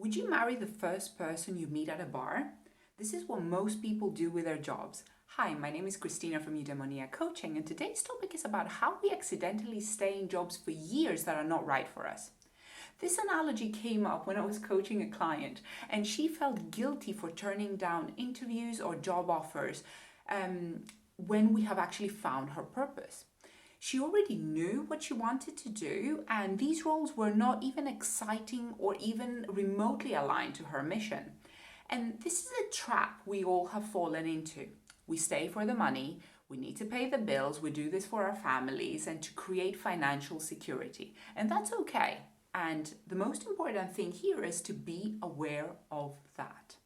Would you marry the first person you meet at a bar? This is what most people do with their jobs. Hi, my name is Christina from Eudaimonia Coaching, and today's topic is about how we accidentally stay in jobs for years that are not right for us. This analogy came up when I was coaching a client, and she felt guilty for turning down interviews or job offers when we have actually found her purpose. She already knew what she wanted to do, and these roles were not even exciting or even remotely aligned to her mission. And this is a trap we all have fallen into. We stay for the money, we need to pay the bills, we do this for our families and to create financial security. And that's okay. And the most important thing here is to be aware of that.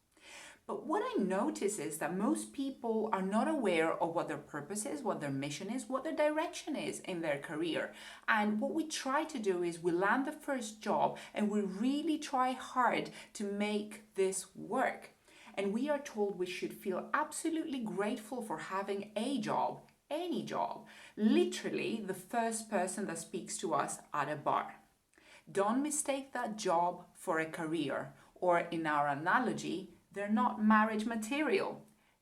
But what I notice is that most people are not aware of what their purpose is, what their mission is, what their direction is in their career. And what we try to do is we land the first job and we really try hard to make this work. And we are told we should feel absolutely grateful for having a job, any job, literally the first person that speaks to us at a bar. Don't mistake that job for a career, or in our analogy, they're not marriage material.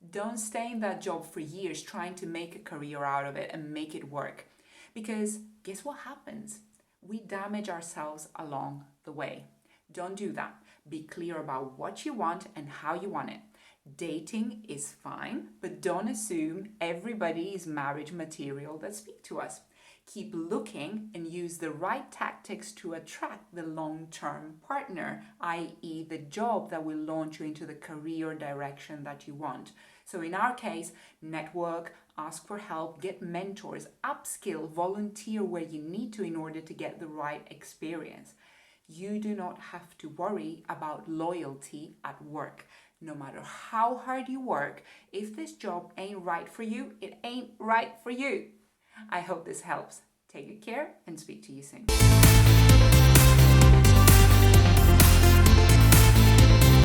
Don't stay in that job for years trying to make a career out of it and make it work. Because guess what happens? We damage ourselves along the way. Don't do that. Be clear about what you want and how you want it. Dating is fine, but don't assume everybody is marriage material that speak to us. Keep looking and use the right tactics to attract the long-term partner, i.e. the job that will launch you into the career direction that you want. So in our case, network, ask for help, get mentors, upskill, volunteer where you need to in order to get the right experience. You do not have to worry about loyalty at work. No matter how hard you work, if this job ain't right for you, it ain't right for you. I hope this helps. Take good care and speak to you soon.